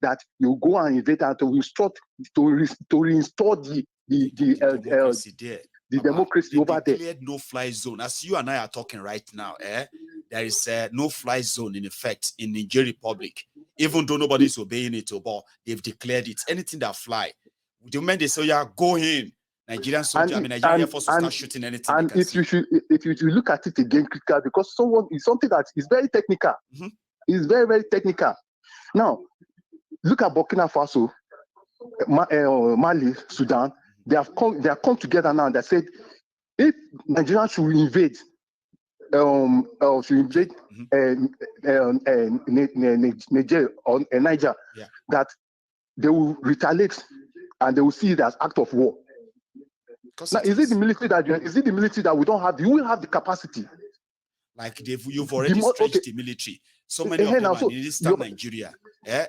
that you go and invade and to restore the democracy over there. Declared no-fly zone. As you and I are talking right now, there is a no-fly zone in effect in Niger Republic. Even though nobody's obeying it, but they've declared it. Anything that fly, the moment they say, "Yeah, go in," Nigerian soldiers, Nigerian Air Force will start shooting anything. And if you look at it again, critical, because it's something that is very technical. It's very, very technical. Now, look at Burkina Faso, Mali, Sudan. They have come together now. They said, if Nigeria should invade Niger or Niger, that they will retaliate and they will see it as act of war. Now, is it the military that we don't have? You will have the capacity. Like you've already stretched the military. So many of them are in eastern Nigeria.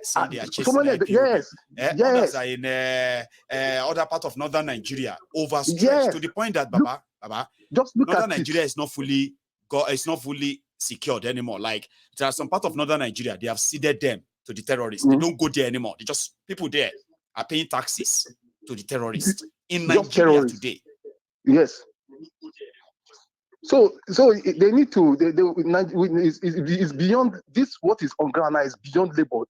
Some they are chasing others are in other part of northern Nigeria, overstretched to the point that Baba, just look northern at Nigeria is not fully secured anymore. Like there are some part of northern Nigeria, they have ceded them to the terrorists. They don't go there anymore. They just people there are paying taxes to the terrorists in Nigeria today. Yes. So they need to. It's beyond this. What is on ground now is beyond labor.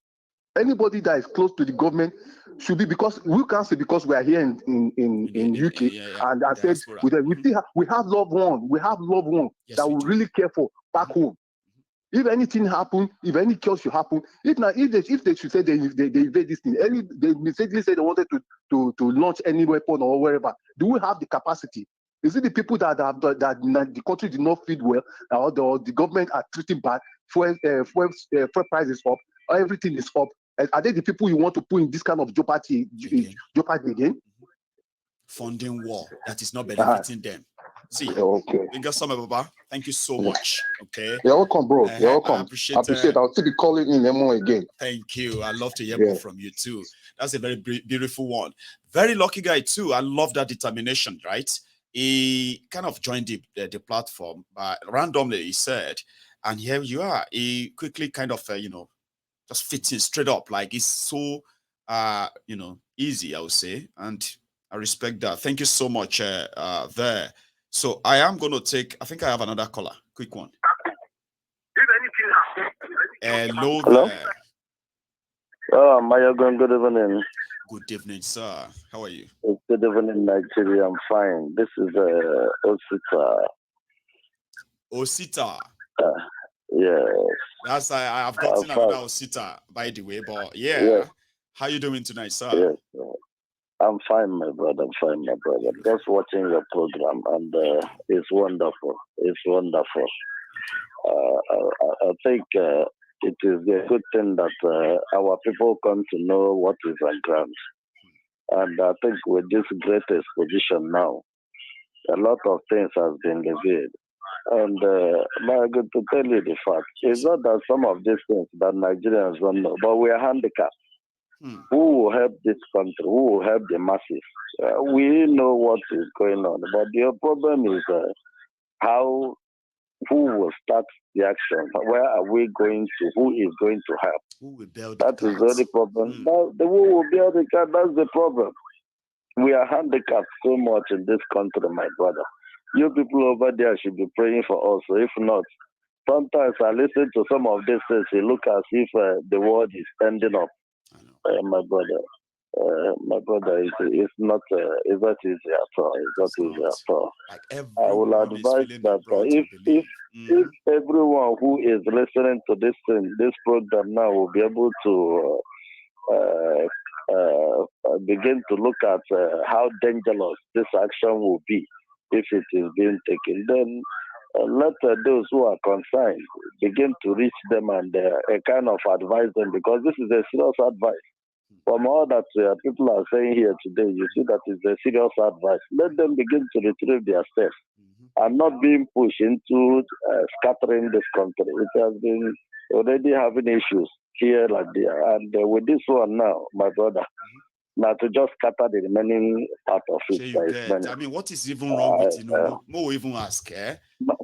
Anybody that is close to the government should be, because we can't say because we are here in UK and I said we have loved one. We have loved one that we really care for back home. If anything happen, if any chaos should happen, if they should say they invade this thing, they mistakenly say they wanted to launch any weapon or wherever, do we have the capacity? Is it the people that the country did not feed well, or the government are treating bad, fuel prices up, or everything is up? Are they the people you want to put in this kind of jeopardy again? Funding war that is not benefiting them. See, Baba, thank you so much. Okay, you're welcome, bro. You're welcome. I appreciate. I'll still be calling in MEMO again. Thank you. I love to hear more from you too. That's a very beautiful one. Very lucky guy too. I love that determination. Right. He kind of joined the platform, but randomly he said, and here you are. He quickly kind of just fits in straight up. Like it's so easy, I would say, and I respect that. Thank you so much there. So I am going to take, I think I have another caller. Quick one. Hello there. Oh, Mayagon, good evening. Good evening, sir. How are you? Good evening, Nigeria. I'm fine. This is Osita. Osita. Yes. That's I've gotten another Osita, by the way. But yeah. How you doing tonight, sir? Yes. I'm fine, my brother. Just watching your program, and it's wonderful. It's wonderful. I think it is a good thing that our people come to know what is on ground. And I think with this great exposition now, a lot of things have been revealed. And good to tell you the fact, it's not that some of these things that Nigerians don't know, but we are handicapped. Who will help this country? Who will help the masses? We know what is going on, but the problem is who will start the action? Where are we going to? Who is going to help? Who will build that is the only problem. Who will build the car? That's the problem. We are handicapped so much in this country, my brother. You people over there should be praying for us. If not, sometimes I listen to some of these things. It look as if the world is ending up. My brother, it's not easy at all. It's not easy at all. I will advise that if everyone who is listening to this program now will be able to begin to look at how dangerous this action will be if it is being taken, then let those who are concerned begin to reach them and kind of advise them, because this is a serious advice. From all that people are saying here today, you see that it's a serious advice. Let them begin to retrieve their steps and not being pushed into scattering this country. It has been already having issues here like there. And with this one now, my brother, now to just scatter the remaining part of it. I mean, what is even wrong with Mo even ask,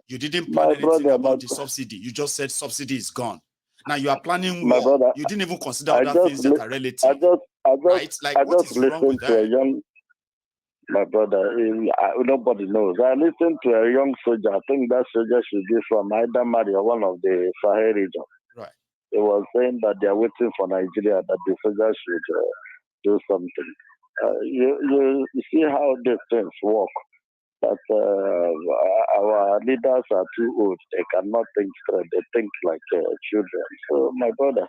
You didn't plan anything about the subsidy. You just said subsidy is gone. Now you are planning My war. brother, You didn't even consider other things that are relative. Right? Like, I what just is wrong with listened to a that? young, my brother, nobody knows. I listened to a young soldier. I think that soldier should be from either Mali or one of the Sahel region. Right. He was saying that they are waiting for Nigeria, that the soldiers should do something. You see how these things work. That our leaders are too old. They cannot think straight. They think like children. So, my brother,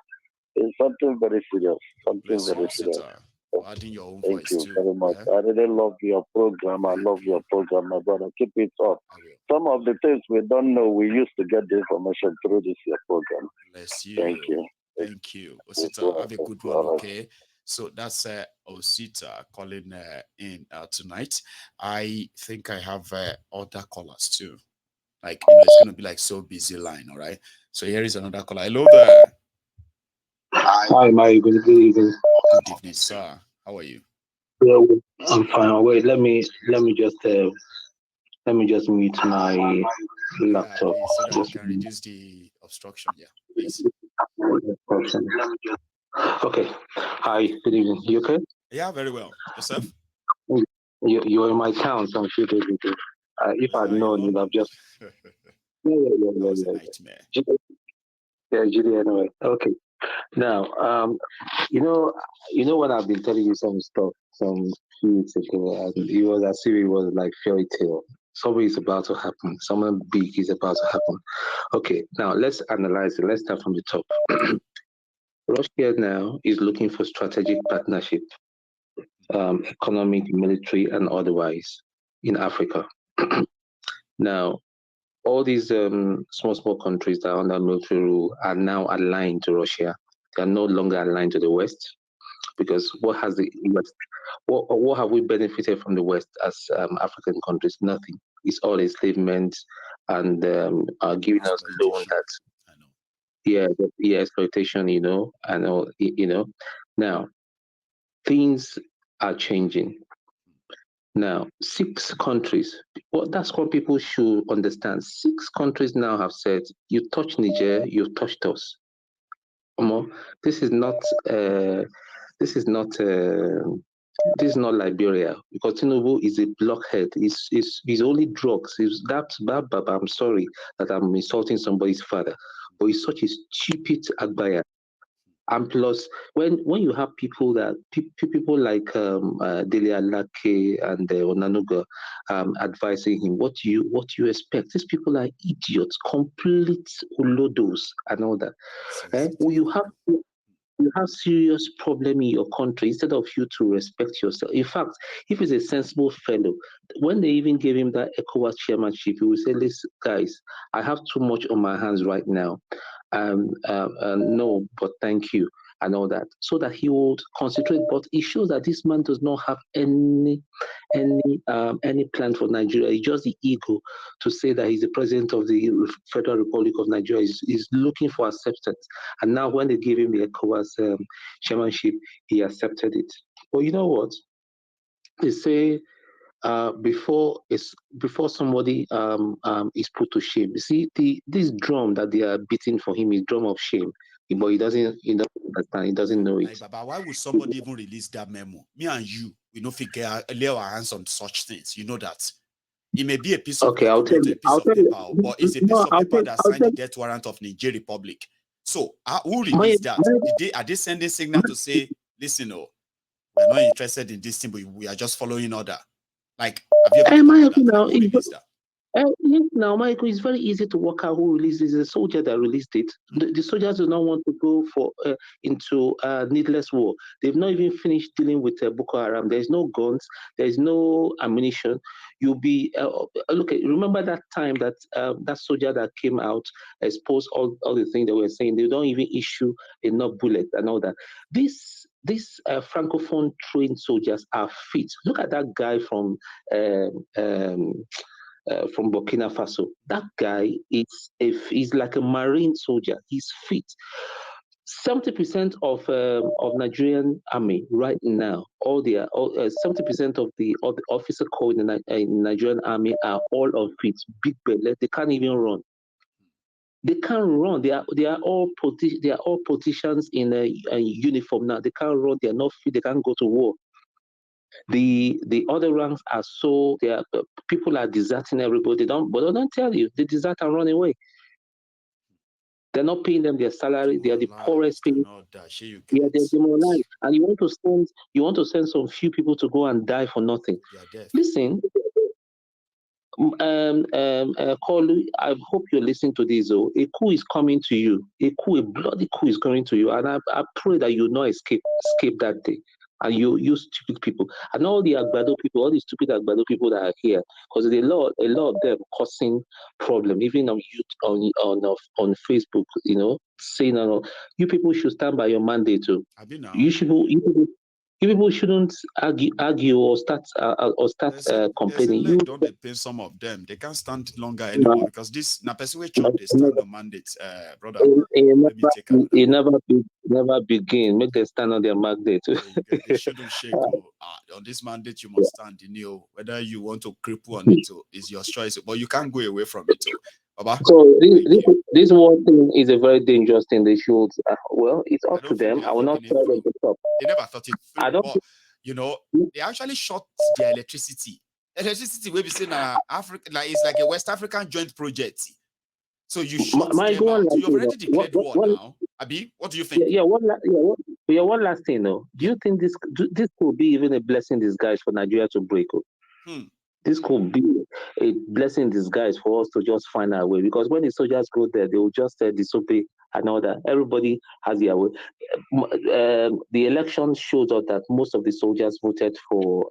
it's something very serious. Something Bless very you, serious. Sita, for adding your own Thank voice you too. very much. Yeah? I really love your program. I love your program, my brother. Keep it up. Some of the things we don't know, we used to get the information through this your program. Bless you. Thank you. Thank you. Osita, have a good one, okay? So that's Osita calling in tonight. I think I have other callers too. Like, it's going to be like so busy line, all right? So here is another caller. Hello there. Hi, Mike. Good evening. Good evening, sir. How are you? Yeah, I'm fine. Wait, let me just mute my laptop. Please, so that you can reduce the obstruction. Yeah, please. Okay. Hi, good evening. You okay? Yeah, very well. Yourself? You were in my town some few days ago. If I'd known, you'd have just. That was a nightmare. Yeah, Judy, anyway. Okay. Now, you know when I've been telling you some stuff some few weeks ago, and it was as if it was like fairy tale. Something is about to happen. Something big is about to happen. Okay, now let's analyze it. Let's start from the top. Russia now is looking for strategic partnership, economic, military, and otherwise in Africa. Now, all these small countries that are under military rule are now aligned to Russia. They are no longer aligned to the West, because what has the West? What have we benefited from the West as African countries? Nothing. It's all enslavement and giving us loan that. Yeah, exploitation. And all. Now things are changing. Now, 6 countries, that's what people should understand. 6 countries now have said, you touch Niger, you've touched us. This is not Liberia, because Tinubu is a blockhead. He's only drugs. I'm sorry that I'm insulting somebody's father, but he's such a stupid Agbaya. And plus, when you have people like Dele Alake and Onanuga advising him, what do you expect? These people are idiots, complete ulodos and all that. You have serious problem in your country instead of you to respect yourself. In fact, if he's a sensible fellow, when they even gave him that ECOWAS chairmanship, he will say, listen, guys, I have too much on my hands right now. No, but thank you, and all that, so that he would concentrate. But it shows that this man does not have any plan for Nigeria. It's just the ego to say that he's the president of the Federal Republic of Nigeria. He's looking for acceptance, and now when they gave him the ECOWAS chairmanship, he accepted it. But you know what? They say before somebody is put to shame. You see, this drum that they are beating for him is drum of shame, but he doesn't understand. He doesn't know it. But why would somebody even release that memo? Me and you, we don't lay our hands on such things. You know that. It may be a piece of document, a piece of paper, but it's a piece of paper that signed the death warrant of Niger Republic. So who released that? Are they sending signal to say, listen, we're not interested in this thing, but we are just following order? Like, have you ever thought about that? Like, who released that? Now, Michael, it's very easy to work out who released it. It's a soldier that released it. The soldiers do not want to go into needless war. They've not even finished dealing with Boko Haram. There's no guns. There's no ammunition. You'll be look. Remember that time that that soldier that came out exposed all the things they were saying. They don't even issue enough bullets and all that. These francophone trained soldiers are fit. Look at that guy from Burkina Faso. That guy is like a marine soldier. He's fit. 70% of Nigerian army right now, 70% of the officer corps in the Nigerian army are all of fit, big belly. They can't even run. They can't run. They are all politicians in a uniform now. They can't run. They are not fit. They can't go to war. The other ranks are people are deserting everybody. But they don't tell you. They desert and run away. They're not paying them their salary. They are the poorest people. Yeah, they're demoralized. And you want to send some few people to go and die for nothing. Listen, Kolu, I hope you're listening to this. A coup is coming to you. A bloody coup is coming to you. And I pray that you not escape that day. And you stupid people, and all the Agbado people, all the stupid Agbado people that are here, because a lot of them causing problem, even on YouTube, on Facebook, saying, you people should stand by your mandate too. You people shouldn't argue or start complaining. You don't depend some of them. They can't stand longer anymore because this na person they stand on mandate, brother. It never begin. Make them stand on their mandate. They shouldn't shake. On this mandate, you must stand. Whether you want to cripple on it is your choice, but you can't go away from it. Baba, so this one thing is a very dangerous thing. They should. Well, it's up to them. I will not tell them to stop. They never thought it through. I don't. But, they actually shot their electricity. Electricity will be seen Africa, like it's like a West African joint project. So you shot them out. You've already declared war now. Abi, what do you think? One last thing though. Do you think this could be even a blessing in disguise for Nigeria to break up? This could be a blessing in disguise for us to just find our way, because when the soldiers go there, they will just disobey and all that. Everybody has their way. The election shows us that most of the soldiers voted for,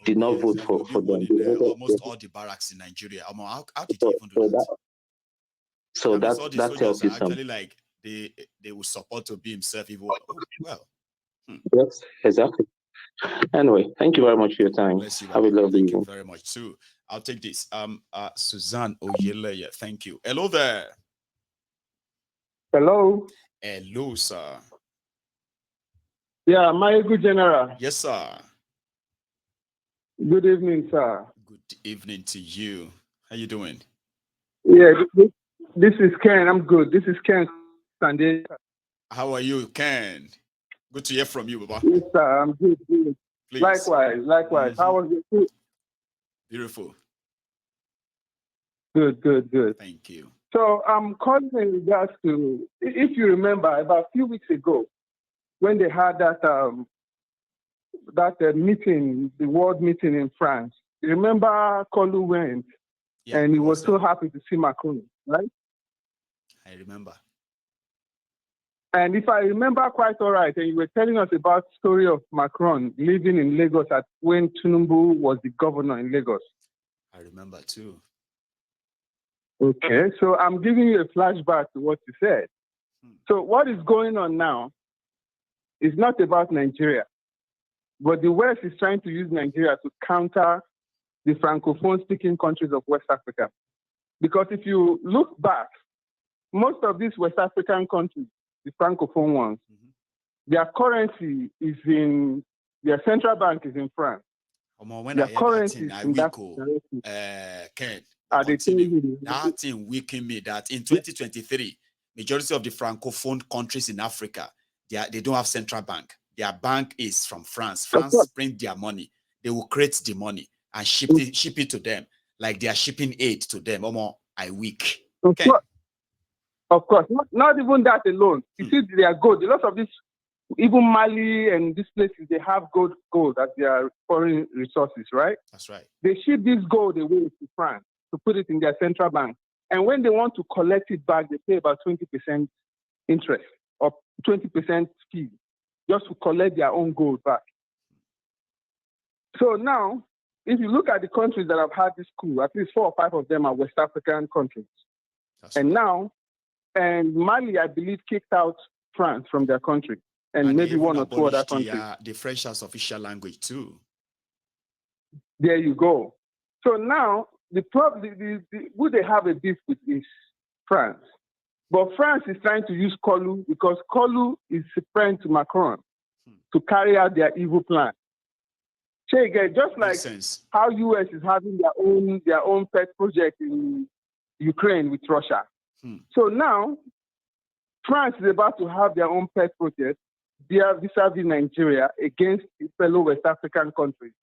did not vote for them. Almost all the barracks in Nigeria. How did they even do that? So that tells you something. Actually, like they will support to be himself. Yes, exactly. Anyway, thank you very much for your time. Have a lovely evening. Thank you very much too. I'll take this. Suzanne Oyeleye, thank you. Hello there. Hello. Hello, sir. Yeah, my good general. Yes, sir. Good evening, sir. Good evening to you. How you doing? Yeah, this is Ken. I'm good. This is Ken Sunday. How are you, Ken? Good to hear from you, Baba. Yes, sir. I'm good. Please. Likewise. Mm-hmm. How was your food? Beautiful. Good. Thank you. So I'm calling in regards to, if you remember, about a few weeks ago, when they had that meeting, the world meeting in France. You remember Kolu went, and he was so happy to see Macron, right? I remember. And if I remember quite all right, and you were telling us about the story of Macron living in Lagos when Tinubu was the governor in Lagos. I remember too. Okay, so I'm giving you a flashback to what you said. So what is going on now is not about Nigeria, but the West is trying to use Nigeria to counter the Francophone-speaking countries of West Africa. Because if you look back, most of these West African countries, the Francophone ones, their currency is their central bank is in France. Their currency is in that Ken, that thing weakened me that in 2023, majority of the Francophone countries in Africa, they don't have central bank. Their bank is from France. France print their money. They will create the money and ship it to them, like they are shipping aid to them. I weak. Of course, not even that alone. You see, they are gold. A lot of this, even Mali and these places, they have gold as their foreign resources, right? That's right. They ship this gold away to France to put it in their central bank. And when they want to collect it back, they pay about 20% interest or 20% fee just to collect their own gold back. So now, if you look at the countries that have had this coup, at least 4 or 5 of them are West African countries. That's right. Now, Mali, I believe, kicked out France from their country, and maybe 1 or 2 other countries. The French as official language too. There you go. So now, who they have a beef with is France. But France is trying to use Kolu because Kolu is a friend to Macron to carry out their evil plan. Just like how US is having their own pet project in Ukraine with Russia. So now, France is about to have their own pet protest vis-a-vis Nigeria against fellow West African countries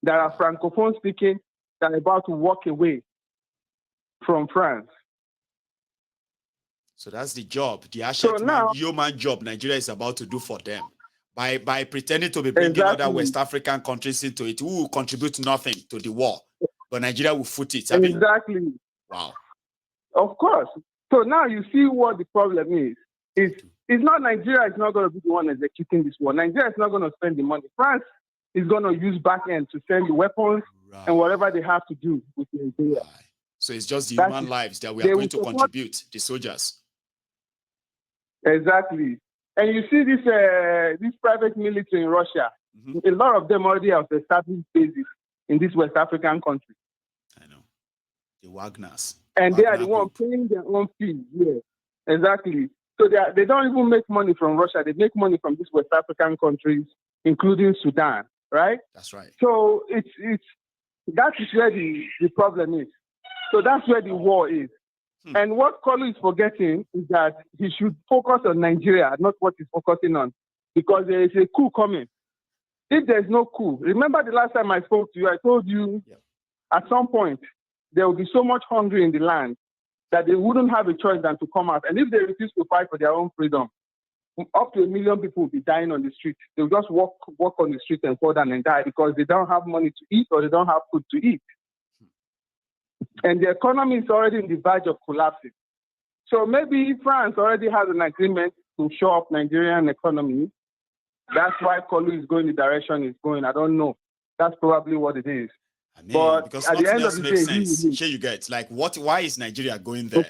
that are Francophone speaking that are about to walk away from France. So that's the job, the human job Nigeria is about to do for them. By pretending to be bringing other West African countries into it, who will contribute nothing to the war, but Nigeria will foot it. Exactly. Wow. Of course. So now you see what the problem is. It's not Nigeria is not going to be the one executing this war. Nigeria is not going to spend the money. France is going to use back end to send the weapons and whatever they have to do with Nigeria. Right. So it's just the human lives that we are going to contribute, the soldiers. Exactly. And you see this private military in Russia, a lot of them already have established bases in these West African countries. I know. The Wagners. And they are the ones paying their own fees. Yeah, exactly. So they don't even make money from Russia. They make money from these West African countries, including Sudan, right? That's right. So that is where the problem is. So that's where the war is. And what Kolu is forgetting is that he should focus on Nigeria, not what he's focusing on, because there is a coup coming. If there's no coup, remember the last time I spoke to you, I told you at some point there will be so much hunger in the land that they wouldn't have a choice than to come out. And if they refuse to fight for their own freedom, up to 1 million people will be dying on the street. They'll just walk on the street and fall down and die because they don't have money to eat or they don't have food to eat. And the economy is already in the verge of collapsing. So maybe France already has an agreement to shore up Nigerian economy. That's why Kolu is going the direction he's going. I don't know. That's probably what it is. I mean, but because at nothing the end else of the makes day, sense. Sure, you get like why is Nigeria going there?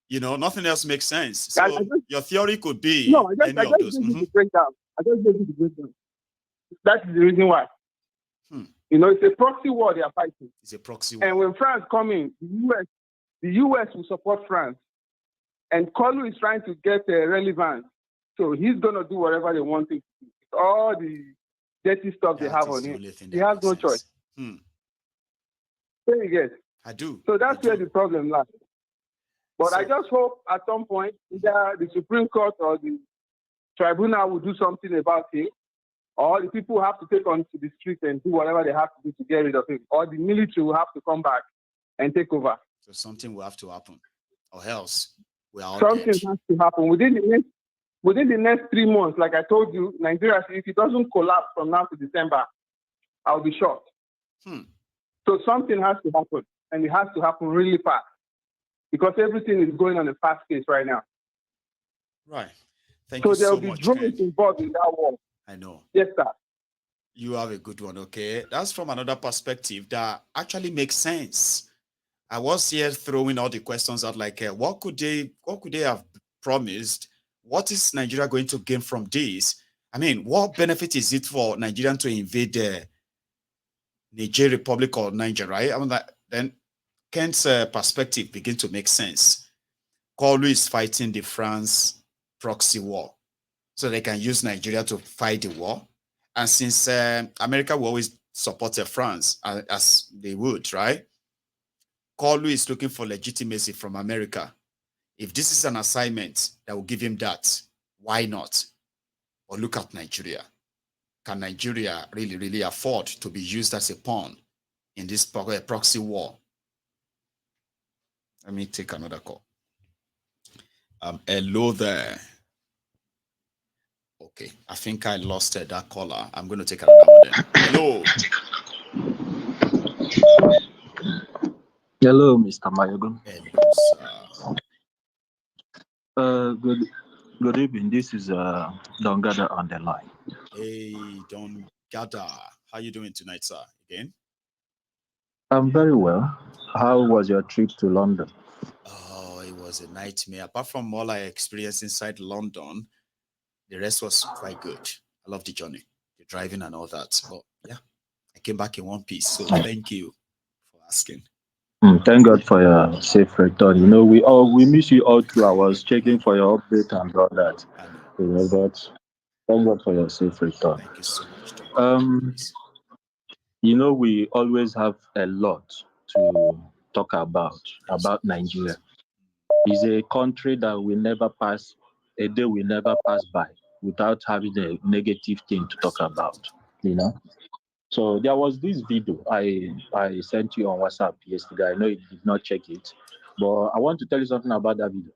You know, nothing else makes sense. So your theory could be any of those. I just gave you the breakdown. That is the reason why. You know, it's a proxy war they are fighting. It's a proxy war. And when France come in, the US will support France. And Kolu is trying to get relevance. So he's going to do whatever they want him to do. All the dirty stuff they have on him. He has no choice. There you get. I do. So that's where the problem lies. But I just hope at some point either the Supreme Court or the tribunal will do something about it, or the people have to take onto the street and do whatever they have to do to get rid of him, or the military will have to come back and take over. So something will have to happen, or else we are all something dead. Has to happen within the next 3 months. Like I told you, Nigeria, if it doesn't collapse from now to December, I'll be shocked. So something has to happen, and it has to happen really fast because everything is going on a fast pace right now. Right. Thank you so much. So there will be drones involved in that war. I know. Yes, sir. You have a good one, okay? That's from another perspective that actually makes sense. I was here throwing all the questions out like, what could they have promised? What is Nigeria going to gain from this? I mean, what benefit is it for Nigeria to invade the Niger Republic or Niger, right? I mean, then Kent's perspective begin to make sense. Kolu is fighting the France proxy war, so they can use Nigeria to fight the war. And since America will always support France, as they would, right? Kolu is looking for legitimacy from America. If this is an assignment that will give him that, why not? Or look at Nigeria. Can Nigeria really, really afford to be used as a pawn in this proxy war? Let me take another call. Hello there. Okay, I think I lost that caller. I'm going to take another one then. Hello. Hello, Mr. Mayogun. Hello, sir. Good evening. This is Don Gada on the line. Hey, Don Gada. How you doing tonight, sir? Again? I'm very well. How was your trip to London? Oh, it was a nightmare. Apart from all I experienced inside London, the rest was quite good. I love the journey, the driving and all that. But yeah, I came back in one piece. So thank you for asking. Thank God for your safe return. You know, we miss you all too. I was checking for your update and all that. You know, but thank God for your safe return. Thank you so much. You know, we always have a lot to talk about Nigeria. It's a country that will never pass, a day will never pass by without having a negative thing to talk about, you know. So there was this video I sent you on WhatsApp yesterday. I know you did not check it, but I want to tell you something about that video.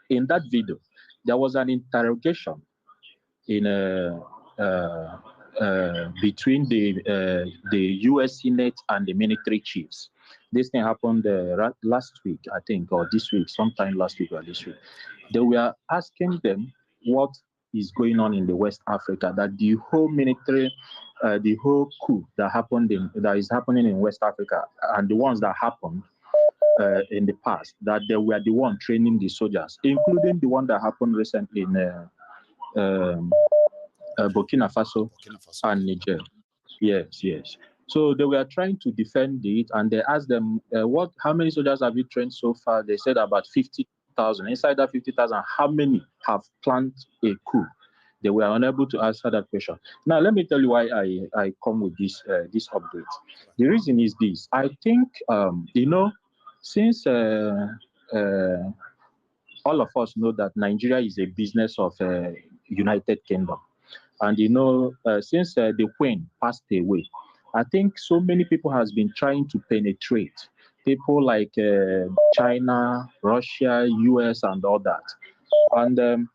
In that video, there was an interrogation in between the U.S. Senate and the military chiefs. This thing happened last week, I think, or this week, sometime last week or this week. They were asking them what is going on in the West Africa, that the whole military, the whole coup that is happening in West Africa, and the ones that happened in the past, that they were the one training the soldiers, including the one that happened recently in Burkina Faso and Niger. Yes, yes. So they were trying to defend it, and they asked them, how many soldiers have you trained so far? They said about 50,000. Inside that 50,000, how many have planned a coup? They were unable to answer that question. Now, let me tell you why I come with this update. The reason is this. I think, since all of us know that Nigeria is a business of United Kingdom, and since the Queen passed away, I think so many people has been trying to penetrate. People like China, Russia, US, and all that. And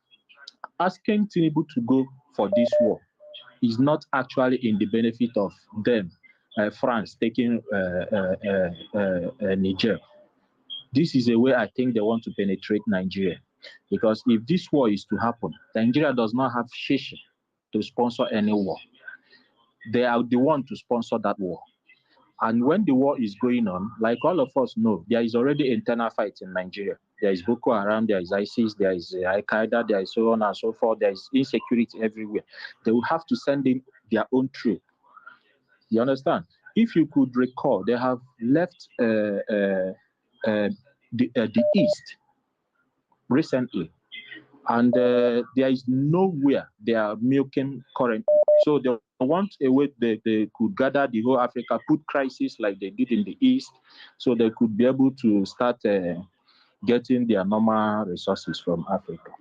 asking Tinubu to go for this war is not actually in the benefit of them, France taking Niger. This is a way I think they want to penetrate Nigeria. Because if this war is to happen, Nigeria does not have shishi to sponsor any war. They are the one to sponsor that war. And when the war is going on, like all of us know, there is already internal fight in Nigeria. There is Boko Haram, there is ISIS, there is Al-Qaeda, there is so on and so forth. There is insecurity everywhere. They will have to send in their own troop. You understand? If you could recall, they have left the East recently. And there is nowhere they are milking currently. So they want a way they could gather the whole Africa, put crisis like they did in the East, so they could be able to start getting their normal resources from Africa.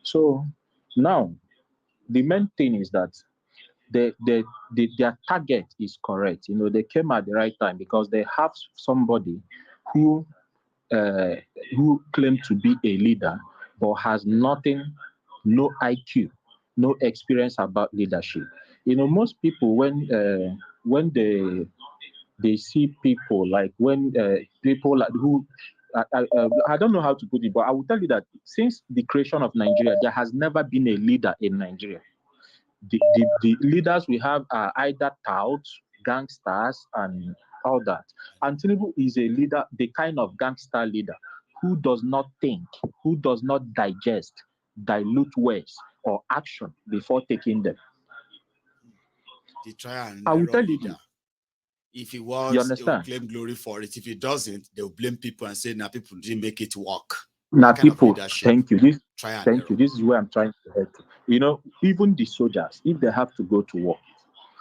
So now the main thing is that their target is correct. They came at the right time because they have somebody who claimed to be a leader but has nothing, no IQ, no experience about leadership. Most people when they see people like when people like who I don't know how to put it, but I will tell you that since the creation of Nigeria, there has never been a leader in Nigeria. The leaders we have are either touts, gangsters, and all that. And Tinubu is a leader, the kind of gangster leader who does not think, who does not digest, dilute words or action before taking them. They try and I will tell you. If he was, they will claim glory for it. If he doesn't, they will blame people and say, "Now people didn't make it work." Now people, thank you. Thank you. This is where I'm trying to help you. Even the soldiers, if they have to go to war,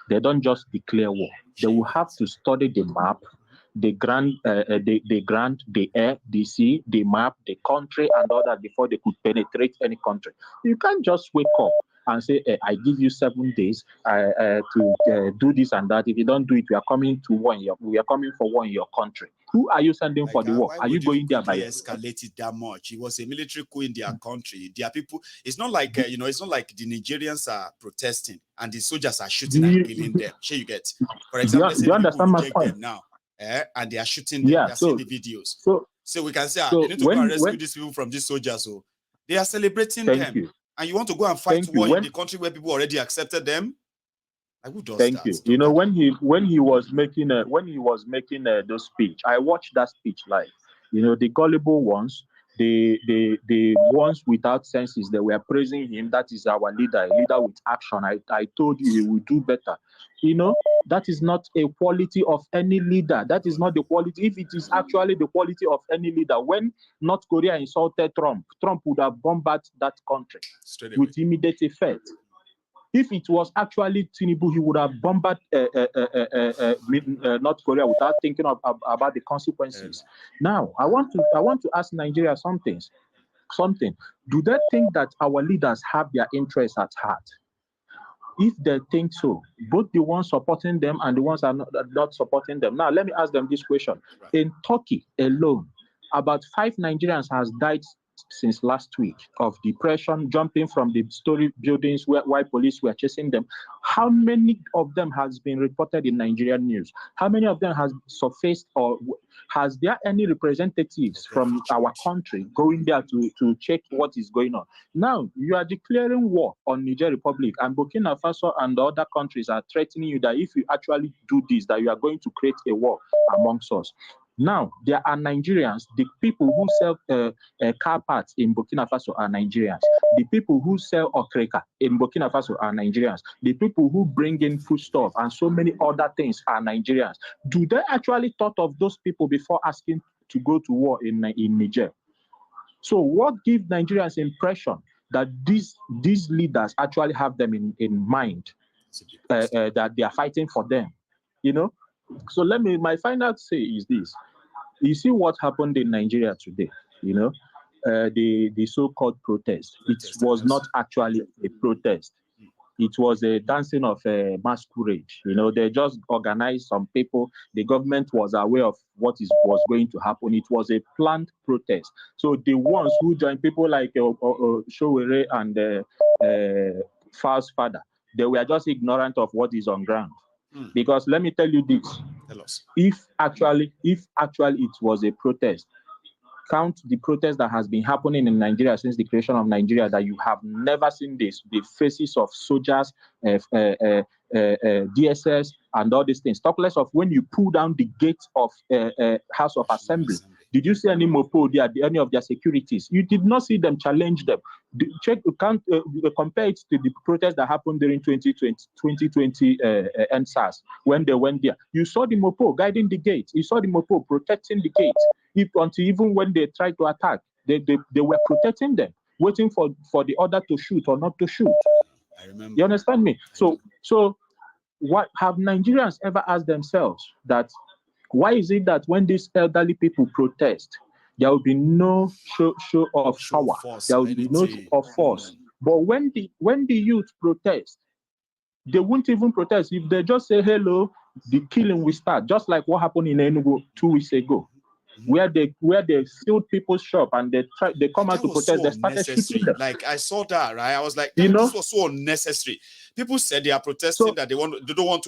they don't just declare war. They will have to study the map, the ground, the air, the sea, the map, the country, and all that before they could penetrate any country. You can't just wake up and say, I give you 7 days to do this and that. If you don't do it, we are coming for war in your country. Who are you sending for the war? Are you going there by escalate it that much? It was a military coup in their country. Their people. It's not like it's not like the Nigerians are protesting and the soldiers are shooting and killing them. Sure, you get. For example, do you understand my point? Them now, and they are shooting them. They are seeing the videos. So we can say they need to go and rescue these people from these soldiers. So they are celebrating them. And you want to go and fight war in the country where people already accepted them? Like, who does that? Thank you. When he was making those speech, I watched that speech live. The gullible ones, the ones without senses, they were praising him. That is our leader, a leader with action. I told you he will do better. That is not a quality of any leader. That is not the quality. If it is actually the quality of any leader, when North Korea insulted Trump would have bombarded that country with immediate effect. If it was actually Tinubu, he would have bombarded North Korea without thinking about the consequences. Now, I want to ask Nigeria something. Do they think that our leaders have their interests at heart? If they think so, both the ones supporting them and the ones are not supporting them. Now, let me ask them this question. In Turkey alone, about 5 Nigerians has died since last week of depression, jumping from the story buildings while police were chasing them. How many of them has been reported in Nigerian news? How many of them has surfaced, or has there any representatives from our country going there to check what is going on? Now, you are declaring war on Niger Republic, and Burkina Faso and the other countries are threatening you that if you actually do this, that you are going to create a war amongst us. Now, there are Nigerians, the people who sell car parts in Burkina Faso are Nigerians. The people who sell okreka in Burkina Faso are Nigerians. The people who bring in foodstuff and so many other things are Nigerians. Do they actually thought of those people before asking to go to war in Niger? So what gives Nigerians impression that these leaders actually have them in mind, that they are fighting for them, you know? So my final say is this. You see what happened in Nigeria today, you know, the so-called protest. It was not actually a protest. It was a dancing of a masquerade. You know, they just organized some people. The government was aware of what was going to happen. It was a planned protest. So the ones who joined, people like Showere and Fal's father, they were just ignorant of what is on ground. Because let me tell you this, if actually it was a protest, count the protest that has been happening in Nigeria since the creation of Nigeria, that you have never seen this, the faces of soldiers, DSS, and all these things. Talk less of when you pull down the gates of House of Assembly. Did you see any MOPO there, any of their securities? You did not see them challenge them. Compare it to the protest that happened during 2020 NSAS, when they went there. You saw the MOPO guiding the gate. You saw the MOPO protecting the gate. Until even when they tried to attack, they were protecting them, waiting for the order to shoot or not to shoot. I remember. You understand me? So what have Nigerians ever asked themselves that why is it that when these elderly people protest, there will be no show of power, there will be no of force. But when the youth protest, they won't even protest. If they just say hello, the killing will start, just like what happened in Enugu 2 weeks ago, where they sealed people's shop and they come out to protest. So they started shooting them. Like I saw that, right? I was like, this was so unnecessary. People said they are protesting that they don't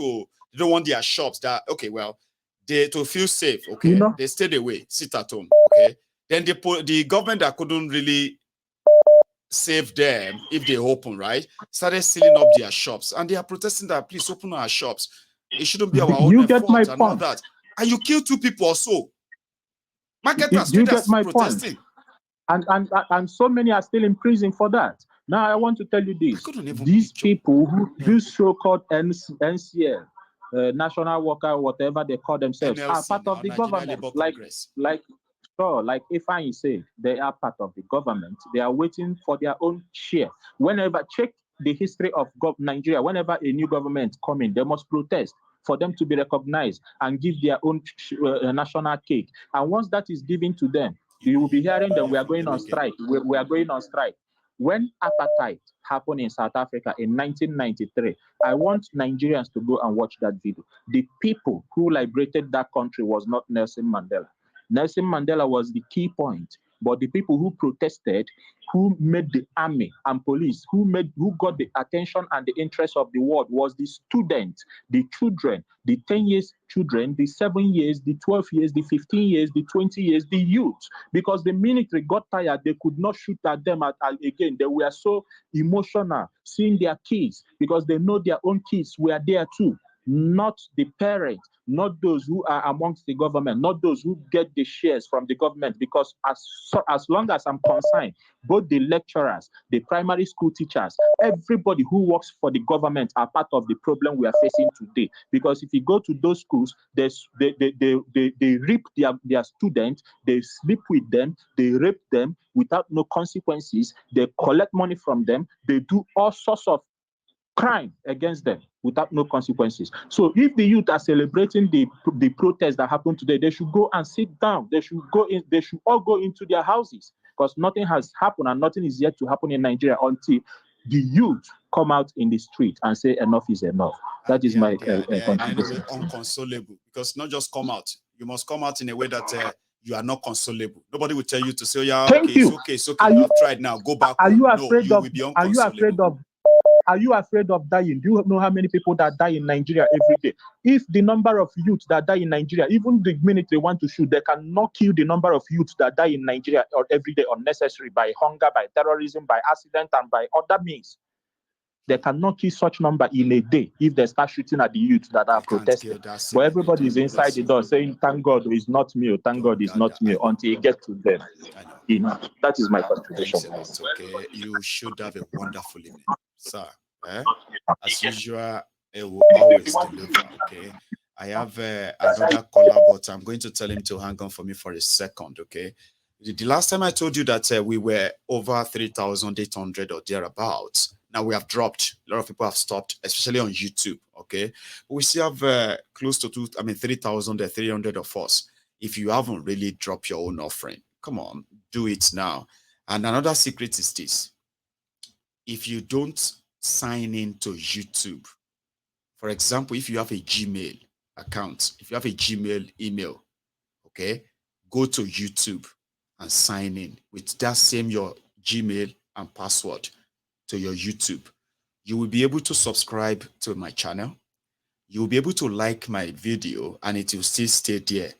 want their shops. That okay, well, to feel safe, okay, they stayed away, sit at home, okay. Then the government that couldn't really save them if they open, right, started sealing up their shops, and they are protesting that please open our shops. It shouldn't be our own fault and all that. And you kill 2 people or so. Marketers, you get my protesting. Point. And so many are still in prison for that. Now I want to tell you this: these people who these so-called NCL, national worker, whatever they call themselves, NLC, are part of the government. Like Ifeanyi said, they are part of the government. They are waiting for their own share. Whenever, check the history of Nigeria, whenever a new government comes in, they must protest for them to be recognized and give their own national cake. And once that is given to them, you will be hearing them, we are going on strike. We are going on strike. When apartheid happened in South Africa in 1993, I want Nigerians to go and watch that video. The people who liberated that country was not Nelson Mandela. Nelson Mandela was the key point, but the people who protested, who made the army and police, who got the attention and the interest of the world was the students, the children, the 10 years children, the 7 years, the 12 years, the 15 years, the 20 years, the youth. Because the military got tired, they could not shoot at them again. They were so emotional seeing their kids because they know their own kids were there too. Not the parents, not those who are amongst the government, not those who get the shares from the government, because as long as I'm concerned, both the lecturers, the primary school teachers, everybody who works for the government are part of the problem we are facing today. Because if you go to those schools, they rape their students, they sleep with them, they rape them without no consequences, they collect money from them, they do all sorts of crime against them without no consequences. So if the youth are celebrating the protest that happened today, they should go and sit down. They should go in. They should all go into their houses, because nothing has happened and nothing is yet to happen in Nigeria until the youth come out in the street and say enough is enough. That is my contribution. Unconsolable, because not just come out. You must come out in a way that you are not consolable. Nobody will tell you to say, yeah, Thank you. It's okay. You have tried now. Go back. Are you home. afraid No, of? you will be Are you afraid of? Are you afraid of dying? Do you know how many people that die in Nigeria every day? If the number of youths that die in Nigeria, even the minute they want to shoot, they cannot kill the number of youths that die in Nigeria or every day unnecessary by hunger, by terrorism, by accident, and by other means. They cannot kill such number in a day if they start shooting at the youth that are protesting. But everybody is inside the door saying, thank God it's not me, thank God it's not me, until you get to them. That is my contribution. Thanks a lot, okay? You should have a wonderful evening, sir. As usual, it will always deliver, okay? I have another caller, but I'm going to tell him to hang on for me for a second, okay? The last time I told you that we were over 3,800 or thereabouts. Now we have dropped. A lot of people have stopped, especially on YouTube, okay? But we still have close to 3,300 of us. If you haven't really dropped your own offering, come on, do it now. And another secret is this. If you don't sign in to YouTube, for example, if you have a Gmail account, if you have a Gmail email, okay, go to YouTube and sign in with that same your Gmail and password to your YouTube. You will be able to subscribe to my channel. You will be able to like my video and it will still stay there.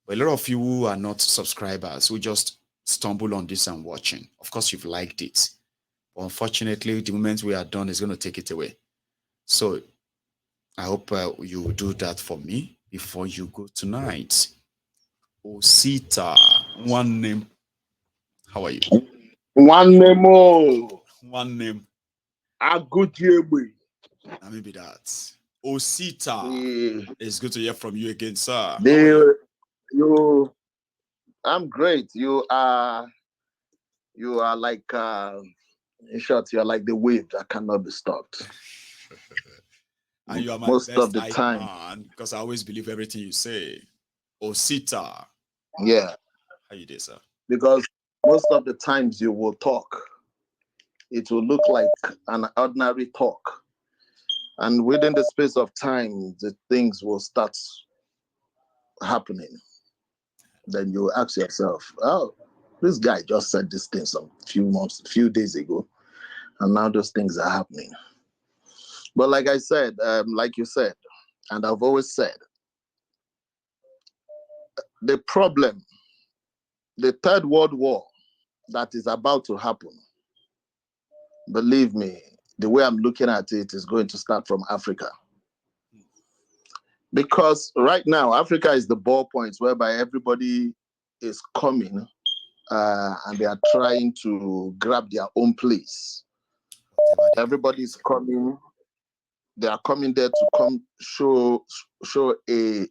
But a lot of you who are not subscribers who just stumble on this and watching, of course you've liked it. But unfortunately, the moment we are done is going to take it away. So I hope you will do that for me before you go tonight. Osita, one name. How are you? One name. One name. Agutiegbe. Maybe that. Osita. It's good to hear from you again, sir. I'm great. You are like in short, you are like the wave that cannot be stopped. And you are my most best of the time, because I always believe everything you say. Osita. Yeah. How you doing, sir? Because most of the times you will talk, it will look like an ordinary talk. And within the space of time, the things will start happening. Then you ask yourself, oh, this guy just said this thing some few days ago, and now those things are happening. But like I said, like you said, and I've always said, the problem, the Third World War that is about to happen, believe me, the way I'm looking at it is going to start from Africa. Because right now, Africa is the ball point whereby everybody is coming and they are trying to grab their own place. Everybody's coming. They are coming there to come show a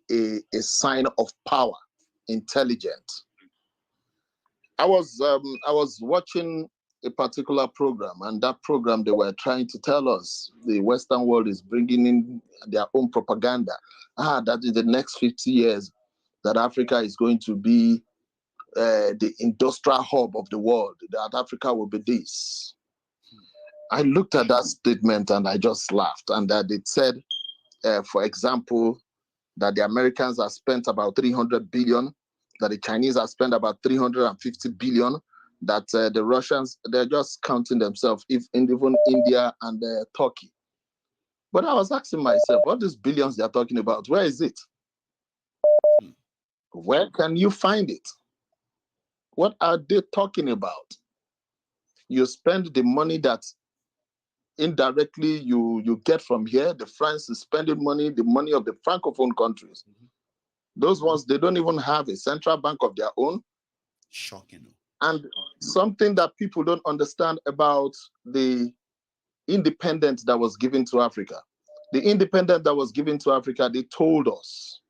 sign of power, intelligent. I was watching a particular program, and that program they were trying to tell us the Western world is bringing in their own propaganda. That in the next 50 years, that Africa is going to be the industrial hub of the world, that Africa will be this. I looked at that statement and I just laughed. And that it said, for example, that the Americans have spent about 300 billion, that the Chinese have spent about 350 billion, that the Russians, they're just counting themselves, even India and Turkey. But I was asking myself, what these billions they're talking about, where is it? Where can you find it? What are they talking about? You spend the money that indirectly you get from here. The France is spending money, the money of the Francophone countries. Those ones, they don't even have a central bank of their own. Shocking. And something that people don't understand about the independence that was given to Africa. The independence that was given to Africa, they told us,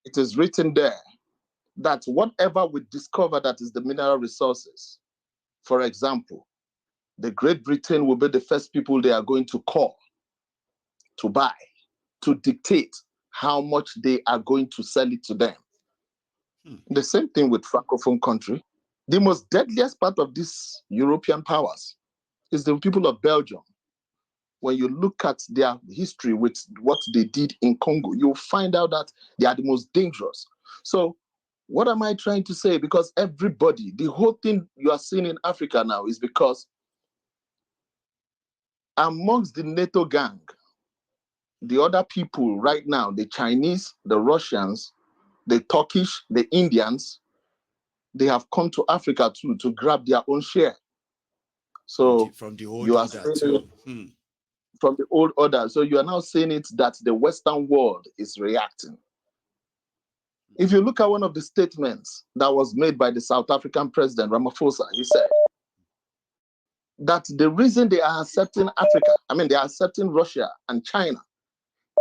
it is written there, that whatever we discover that is the mineral resources, for example, the Great Britain will be the first people they are going to call to buy, to dictate how much they are going to sell it to them. The same thing with Francophone country. The most deadliest part of these European powers is the people of Belgium. When you look at their history with what they did in Congo, you'll find out that they are the most dangerous. So what am I trying to say? Because everybody, the whole thing you are seeing in Africa now is because amongst the NATO gang, the other people right now, the Chinese, the Russians, the Turkish, the Indians, they have come to Africa too to grab their own share. So from the old you are order too. From the old order. So you are now saying it that the Western world is reacting. If you look at one of the statements that was made by the South African president, Ramaphosa, he said that the reason they are accepting Africa, they are accepting Russia and China,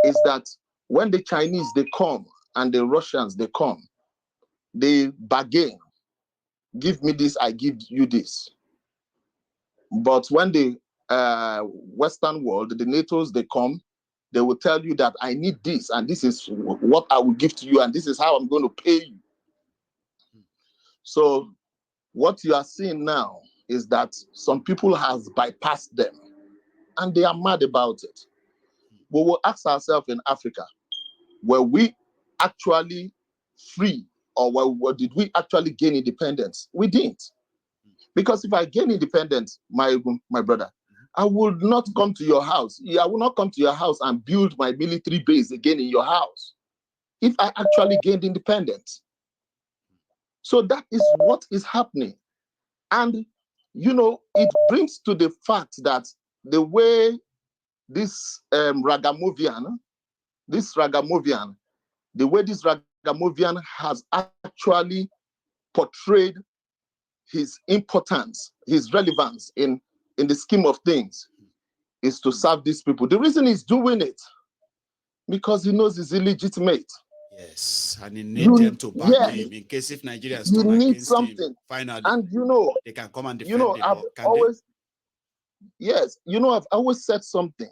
is that when the Chinese, they come and the Russians, they come, they bargain. Give me this, I give you this. But when the Western world, the NATOs, they come, they will tell you that I need this, and this is what I will give to you, and this is how I'm going to pay you. So what you are seeing now is that some people have bypassed them, and they are mad about it. We will ask ourselves in Africa, were we actually free, or did we actually gain independence? We didn't. Because if I gain independence, my brother, I would not come to your house. I will not come to your house and build my military base again in your house if I actually gained independence. So that is what is happening. And, it brings to the fact that the way this Ragamuvian has actually portrayed his importance, his relevance in the scheme of things is to serve these people. The reason he's doing it, because he knows it's illegitimate. Yes, and he needs them to back him in case if Nigeria is turn against something. Him, finally, and they can come and defend him. I've always said something,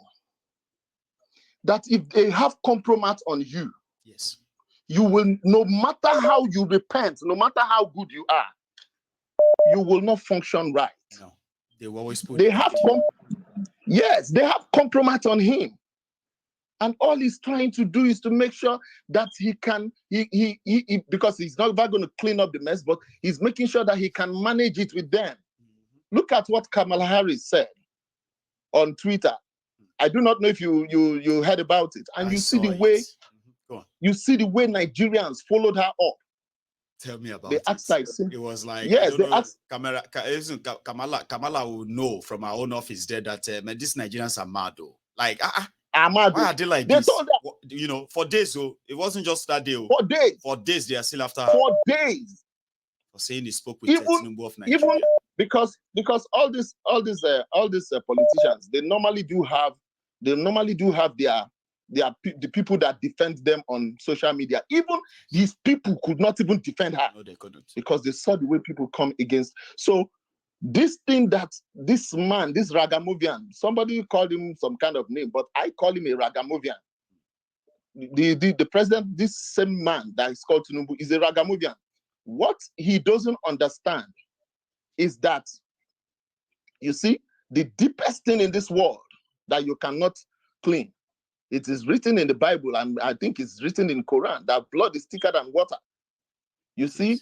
that if they have compromise on you, yes, you will, no matter how you repent, no matter how good you are, you will not function right. No, they will always put they have compromise on him. And all he's trying to do is to make sure that he can, because he's not going to clean up the mess, but he's making sure that he can manage it with them. Look at what Kamala Harris said on Twitter. I do not know if you heard about it. And you see the way, Nigerians followed her up. Tell me about it. It was like, yes, they asked Kamala will know from our own office there that these Nigerians are mad though. Like, why are they like this? For days, it wasn't just that day. For days, they are still after her. For days. For saying he spoke with Tinubu of Nigeria. Even because all these politicians, they normally do have the people that defend them on social media. Even these people could not even defend her. No, they couldn't. Because they saw the way people come against. So this thing that this man, this Ragamuvian, somebody called him some kind of name, but I call him a Ragamuvian. The president, this same man that is called Tinubu, is a Ragamuvian. What he doesn't understand is that, you see, the deepest thing in this world that you cannot clean, it is written in the Bible, and I think it's written in Quran, that blood is thicker than water. You see,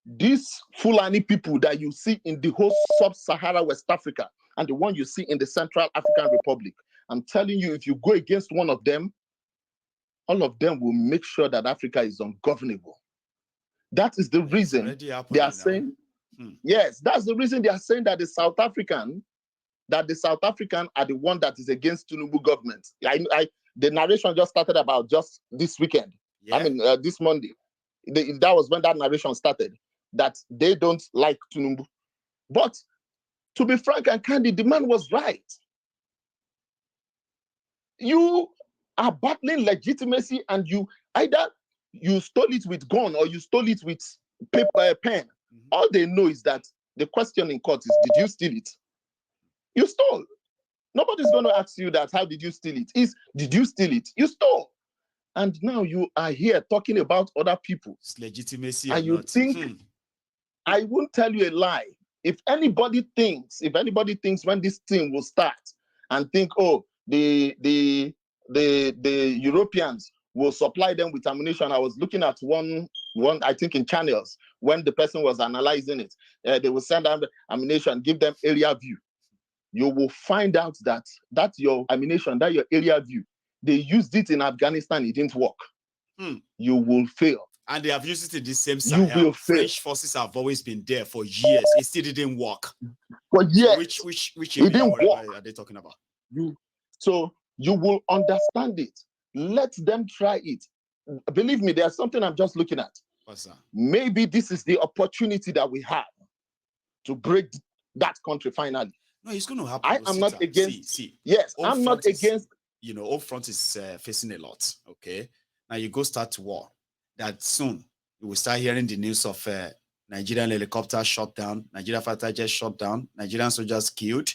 these Fulani people that you see in the whole sub-Sahara West Africa and the one you see in the Central African Republic, I'm telling you, if you go against one of them, all of them will make sure that Africa is ungovernable. That is the reason they are saying, yes, that's the reason they are saying that the South African are the one that is against Tinubu government. The narration just started about just this weekend. Yeah. This Monday. That was when that narration started, that they don't like Tinubu. But to be frank and candid, the man was right. You are battling legitimacy, and either you stole it with gun or you stole it with paper, pen. All they know is that the question in court is, did you steal it? You stole. Nobody's going to ask you that. How did you steal it? Did you steal it? You stole. And now you are here talking about other people. It's legitimacy. And you think, I won't tell you a lie. If anybody thinks when this thing will start and think, oh, the Europeans will supply them with ammunition. I was looking at one I think in channels when the person was analyzing it. They will send them ammunition, give them area view. You will find out that your ammunition, that your area view, they used it in Afghanistan, it didn't work. You will fail. And they have used it in the same Sahel. French forces have always been there for years. It still didn't work. For years. So which it didn't work. Are they talking about? So you will understand it. Let them try it. Believe me, there's something I'm just looking at. What's that? Maybe this is the opportunity that we have to break that country finally. No, it's going to happen. I am not against. Yes, I'm not against. All front is facing a lot. Okay, now you go start war. That soon you will start hearing the news of Nigerian helicopter shot down, Nigerian fighter jet shot down, Nigerian soldiers killed.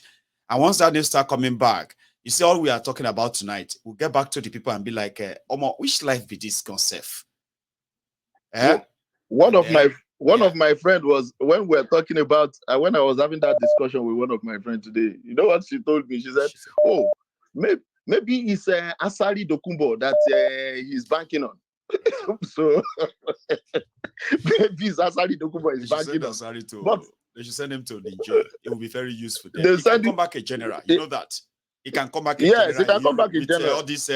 And once that news start coming back, you see all we are talking about tonight. We'll get back to the people and be like, Omo, which life be this concept? One of my friend was, when we were talking about, when I was having that discussion with one of my friends today, you know what she told me? She said, oh, maybe it's Asari Dokumbo that he's banking on. So maybe it's Asari Dokumbo is banking on. But they should send him to Niger. It will be very useful there. He can come back a general. You know that. He can come back a general. Yes, he can come back a general. All this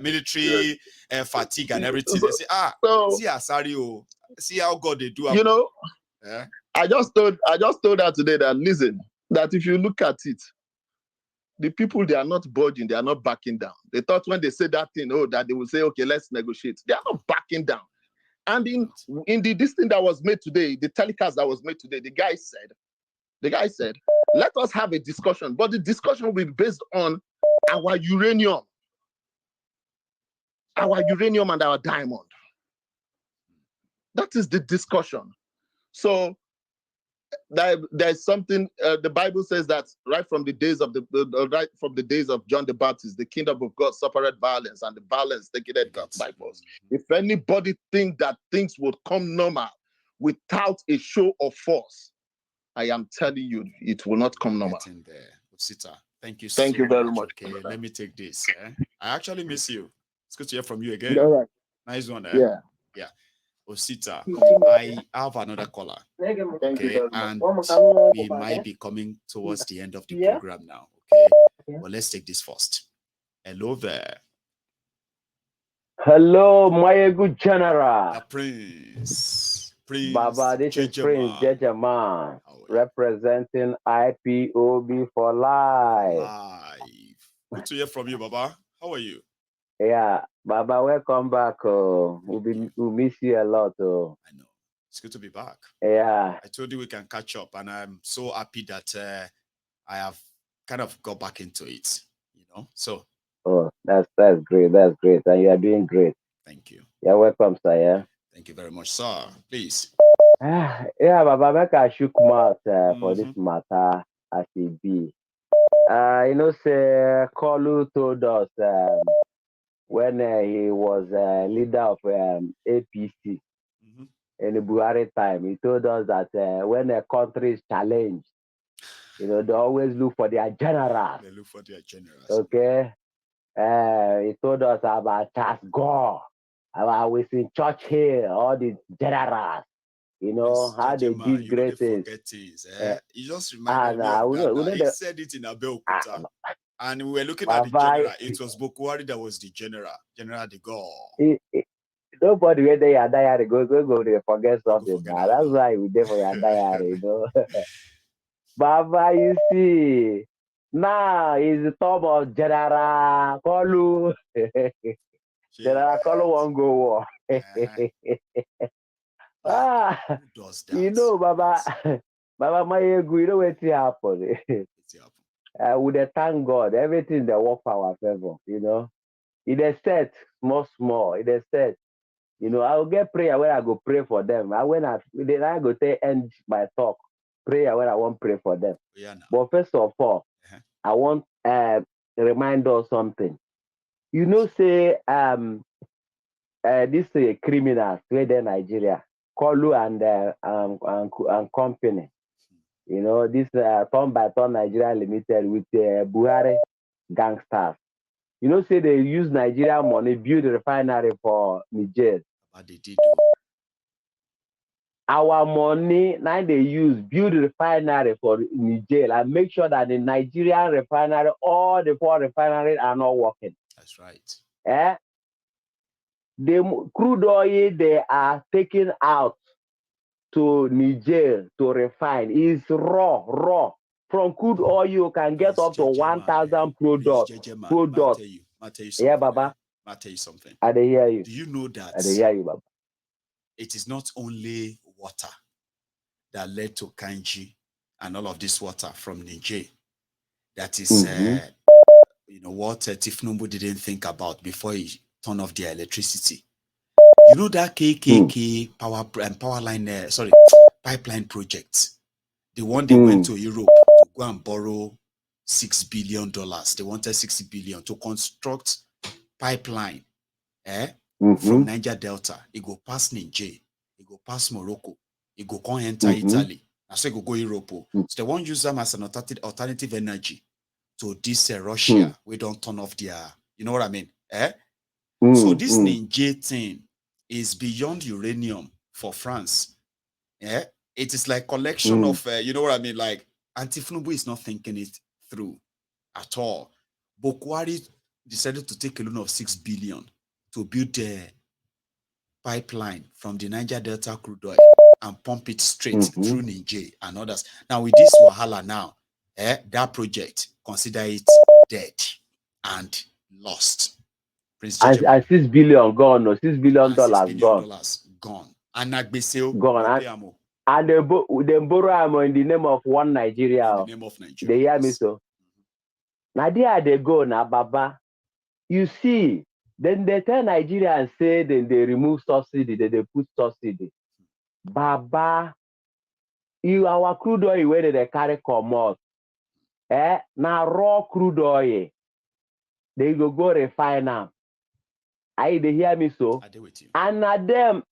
military fatigue and everything. They say, see Asari, see how God they do. You know, I just told her today that, listen, that if you look at it, the people, they are not budging, they are not backing down. They thought when they say that thing, that they will say, okay, let's negotiate. They are not backing down. And in this thing that was made today, the telecast that was made today, the guy said, let us have a discussion, but the discussion will be based on our uranium and our diamond. That is the discussion. So there's something the Bible says that right from the days of John the Baptist, the kingdom of God suffered violence, and the violence taken it by force. If anybody think that things would come normal without a show of force, I am telling you, it will not come normal. Osita, thank you. Thank you very much. Okay, let me take this. I actually miss you. It's good to hear from you again. All right. Nice one. Yeah. Osita, I have another caller. Okay, and we might be coming towards the end of the program now. Okay, well, let's take this first. Hello there. Hello, my good general. The Prince. Baba, this is Prince Jejaman, representing IPOB for life. Good to hear from you, Baba. How are you? Yeah, Baba, welcome back. We miss you a lot. I know. It's good to be back. Yeah. I told you we can catch up, and I'm so happy that I have kind of got back into it, So. Oh, that's great. That's great. And you are doing great. Thank you. You're welcome, sir. Yeah. Thank you very much, sir. Please. Yeah, Baba, make I shook mouth for this matter as it be. Say Kolu told us when he was leader of APC in the Buhari time, he told us that when a country is challenged, they always look for their generals. They look for their generals. Okay. He told us about Charles Gore, about Winston Churchill, all the generals. How they did great things. You just reminded me of that. He said it in Abeokuta. And we were looking at the general. It was Bokwari that was the general de Gaulle. Nobody read your diary. Go, they forget something. That's why we did for your diary, Baba, you see, now is the top of General Kolu. General Kolu won't go war. Who does that? Baba, my ego, what's happened? With the thank God, everything that work for our favor, It is set, small. It is set. I will get prayer when I go pray for them. Then I go end my talk. Prayer when I want to pray for them. Yeah, no. But first of all, I want remind us something. You know, say this criminals where they Nigeria, Kolu and company. You know, this Turn by Turn Nigeria Limited with Buhari gangsters. You know, say they use Nigeria money, build a refinery for Niger. But they did. Our money, now they use, build a refinery for Niger and make sure that the Nigerian refinery, all the 4 refineries are not working. That's right. The crude oil they are taking out to Niger to refine is raw. From crude oil, you can get up to 1,000 products. Yeah, Baba. I'll tell you something. I hear you. Do you know that? I hear you, Baba. It is not only water that led to Kanji and all of this water from Niger. That is, you know, what Tifnumbu didn't think about before he turned off their electricity. You know that KKK pipeline project, the one they went to Europe to go and borrow $6 billion. They wanted $60 billion to construct pipeline from Niger Delta. It go past Niger, it go past Morocco, it go come enter Italy. And so it go Europe. So they won't use them as an alternative energy to this Russia. We don't turn off their, you know what I mean? So this Niger thing is beyond uranium for France. It is like collection of, you know what I mean? Like Antifnubu is not thinking it through at all. Bokwari decided to take a loan of $6 billion to build a pipeline from the Niger Delta crude oil and pump it straight through Niger and others. Now with this Wahala now, that project, consider it dead and lost. And $6 billion gone, no, $6 billion gone. Gone. And Nagbeseo gone. And they borrow in the name of one Nigeria. In the name of Nigeria. They hear me so. Now there they go now, Baba. You see, then they tell Nigeria and say then they remove subsidy, then they put subsidy. Baba, our crude oil where they carry come out. Now raw crude oil. They go refine them. They hear me so. I do with you. And them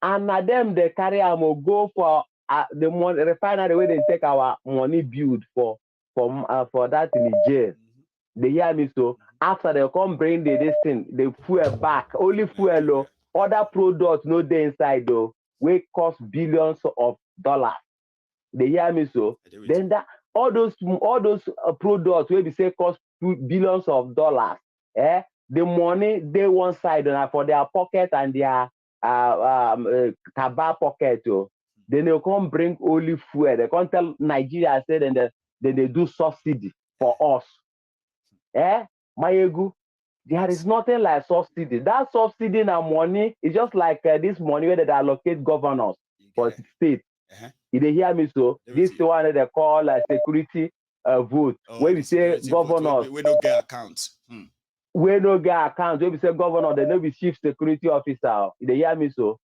they carry them go for the refinery where they take our money build for that in Niger. They hear me so. After they come bring this thing, they fuel back. Only fuel, other products no they inside though. We cost billions of dollars. They hear me so. Then that all those products where we say cost billions of dollars. The money they one side for their pocket and their tobacco pocket. Then they come bring only fuel. They can't tell Nigeria say then they do subsidy for us. Mayegu, there is nothing like subsidy. That subsidy and money is just like this money where they allocate governors for state. If they hear me so, this one that they call security vote. Where we say governors. We don't get accounts. We no get accounts. Where we say governor, they no be chief security officer. If they hear me so,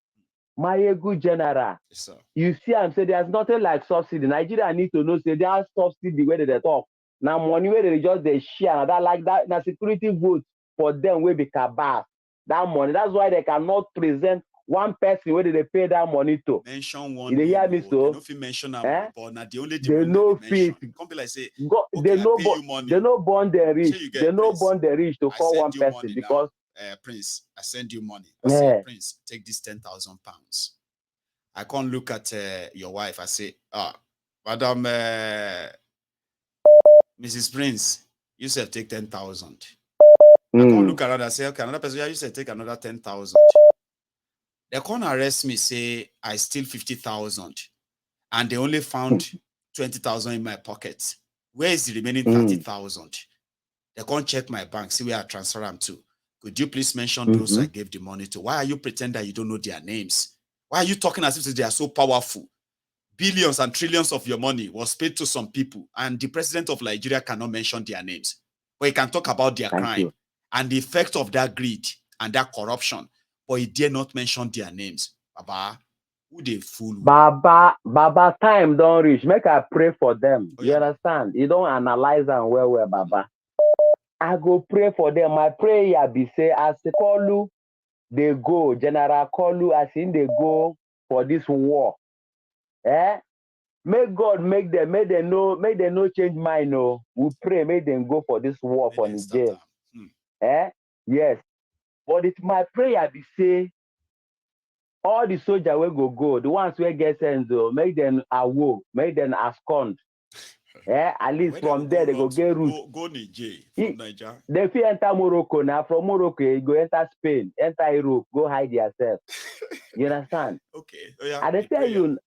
Mayegu general. Yes, you see, I'm saying there's nothing like subsidy. Nigeria need to know say there's subsidy where they talk. Now money where they just they share that like that. Now security vote for them will be cabal. That money. That's why they cannot present one person where they pay that money to. Mention one. They hear me so. They no fit mention them, but not the only. They no fit. Can't be like say. They no born the rich. They no born the rich to call one person because. Prince, I send you money. I say, Prince, take this £10,000. I can't look at your wife. I say, Madam Mrs. Prince, you said take 10,000. I can't look around and say, okay, another person, you said take another 10,000. They can't arrest me, say I steal 50,000, and they only found 20,000 in my pocket. Where is the remaining 30,000? They can't check my bank, see where I transfer them to. Could you please mention those I gave the money to? Why are you pretending that you don't know their names? Why are you talking as if they are so powerful? Billions and trillions of your money was paid to some people, and the president of Nigeria cannot mention their names. But he can talk about their crime and the effect of that greed and that corruption, but he dare not mention their names. Baba, who they fool? Baba, time don't reach. Make I pray for them. You understand? You don't analyze them well, Baba. I go pray for them. My prayer be say, as the Kolu, they go, General Kolu, as in they go for this war. May God make them no change mind. No, we pray, make them go for this war for Niger. Yes. But it's my prayer be say, all the soldiers will go, the ones who get sent, make them awoke, make them abscond. At least from there they go get route. Go Niger from Niger. They fit enter Morocco now. From Morocco, you go enter Spain, enter Europe, go hide yourself. You understand? Okay. Oh, yeah, and they tell you,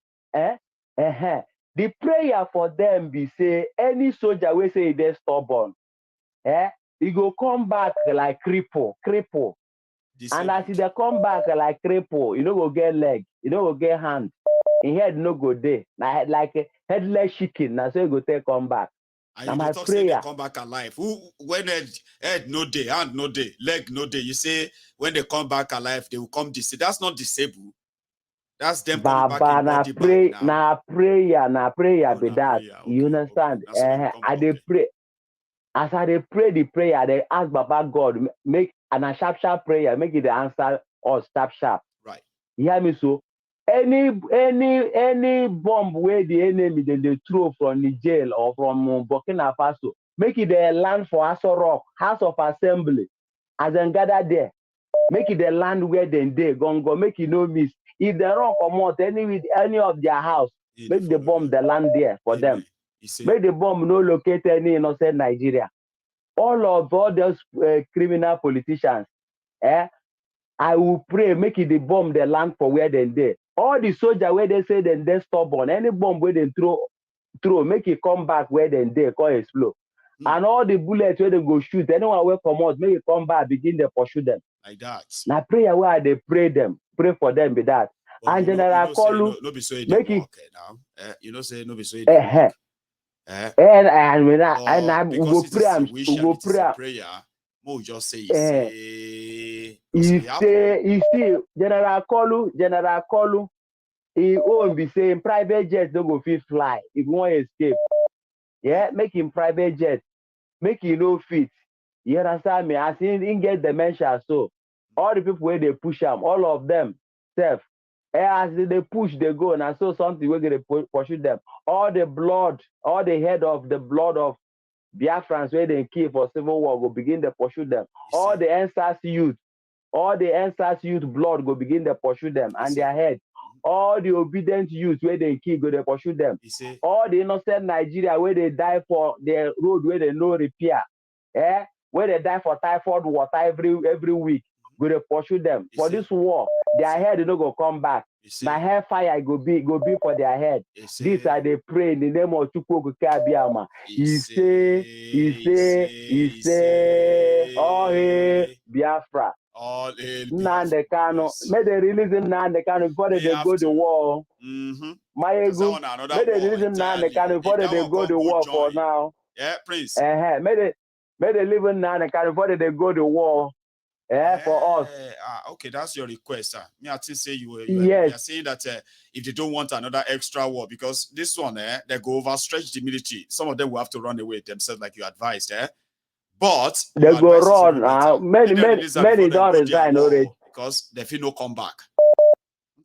the prayer for them be say, any soldier will say they're stubborn, he go come back like cripple. And as they come back like cripple, you know go get leg, you know go get hand, in head no go day. Now like a headless chicken, now so you go take come back. And you talk say they come back alive. Who when head no day, hand no day, leg no day. You say when they come back alive, they will come disabled. That's not disabled. That's them coming back in body back now. Na prayer be that. Okay, you understand? Okay. I dey pray. As I dey pray the prayer, they ask Baba God make a sharp prayer, make it the answer or sharp. Right. You hear me? So any bomb where the enemy they throw from Niger or from Burkina Faso, make it the land for Aso Rock, House of Assembly, as then gather there. Make it the land where they go, make it no miss. If they run come out any of their house, make the bomb the land there for them. Make the bomb no locate any innocent Nigeria. All those criminal politicians, I will pray, make it the bomb the land for where they dey. All the soldiers where they say they stubborn, any bomb where they throw, make it come back where they dey, call explode. And all the bullets where they go shoot, anyone will come out, make it come back, begin to pursue them. Like that. Now prayer where they pray for them be that. But and General Kolu, no be so make it now. You know say no be so and I will pray. We go prayer. Mo just say he say General Kolu, he won't be saying private jets don't go fit fly if you want to escape. Yeah, make him private jet, make him no fit. You understand me? As he get dementia, so all the people where they push him, all of them, self. As they push, they go, and I saw something we're going to pursue them. All the blood, all the head of the blood of Biafrans where they kill for civil war will begin to pursue them. All the NSAS youth blood will begin to pursue them and their head. All the obedient youth where they kill go to pursue them. All the innocent Nigeria where they die for the road where they no repair. Where they die for typhoid water every week. Go to pursue them. For this war, their head is not going to come back. My hair fire go be for their head. This are they pray in the name of Chukwu Abiyama. He say, oh hey, Biafra. All Nnamdi Kanu. May they release Nnamdi Kanu before they go to war. My ego. May they release Nnamdi Kanu before they go to war for now. Yeah, Prince. May they leave Nnamdi Kanu before they go to war. For us. Okay, that's your request. Me, I think say you yes. are saying that if they don't want another extra war, because this one, they go overstretch the military. Some of them will have to run away themselves, like you advised. But they go run. Many don't resign already because they feel no come back.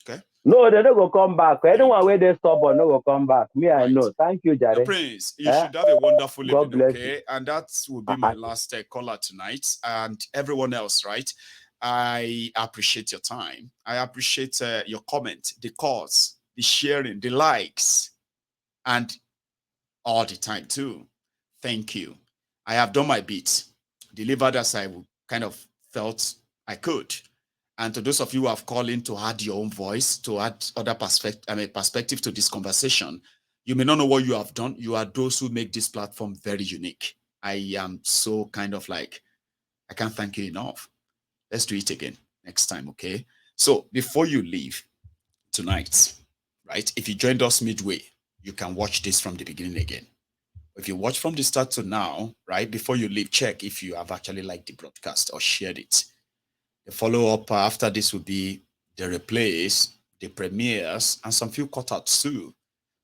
Okay. No, they don't go come back. Anyone where they stop or no go come back. Me, right. I know. Thank you, Jare. Prince, you should have a wonderful God living, bless okay? You. And that will be my last caller tonight. And everyone else, right? I appreciate your time. I appreciate your comment, the calls, the sharing, the likes, and all the time too. Thank you. I have done my bit, delivered as I kind of felt I could. And to those of you who have called in to add your own voice, to add other perspective to this conversation, you may not know what you have done. You are those who make this platform very unique. I am so kind of like, I can't thank you enough. Let's do it again next time, okay? So before you leave tonight, right, if you joined us midway, you can watch this from the beginning again. If you watch from the start to now, right, before you leave, check if you have actually liked the broadcast or shared it. The follow-up after this will be the replays, the premieres, and some few cutouts too.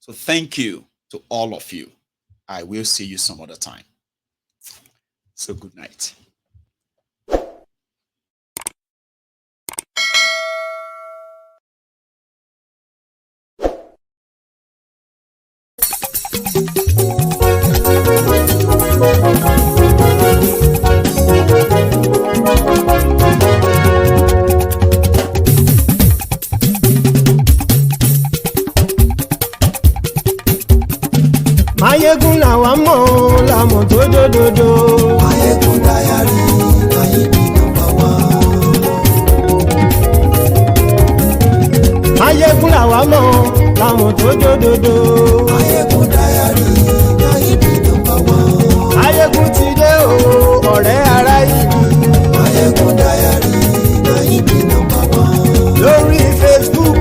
So thank you to all of you. I will see you some other time. So good night. Mayegun làwa mọ̀ làmọ̀ tó dòdòdò. Mayegun Diary na him be number one. Mayegun làwa mọ̀ làmọ̀ tó dòdòdò. Mayegun Diary na him be number one. Mayegun ti dé o ọ̀rẹ́ ara ìlú. Mayegun Diary na him be number one. Lórí Facebook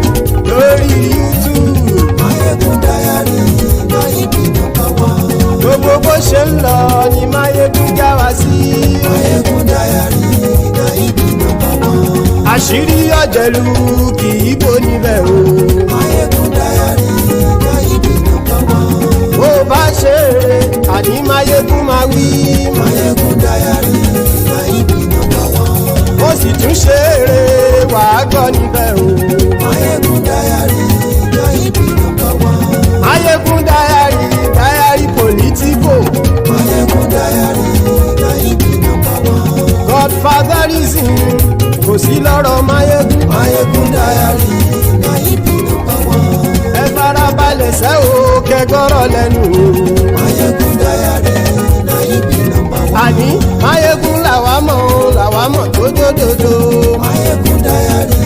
lórí YouTube. Mayegun Diary na him be number one. Gbogbo bó ṣe ń lọ ni Mayegun já wa sí. Mayegun Diary na him be number one. Àṣírí ọ̀jẹ̀lú kì í bò níbẹ̀ o. Mayegun Diary na him be number one. Bó bá ṣe eré àní Mayegun máa wí. Mayegun Diary na him be number one. Ó sì tún ṣe eré wàá gbọ́ níbẹ̀ o. Mayegun Diary na him be number one. Mayegun Diary politico. Mayegun Diary na him be number one. Godfatherism kò sí lọ́rọ̀ Mayegun. Mayegun Diary na him be number one. Ẹ farabalẹ̀ sẹ́ o kẹgọ́rọ̀ lẹ́nu o. Mayegun Diary na him be number one. Àní Mayegun làwa mọ̀ tó dòdòdò. Mayegun Diary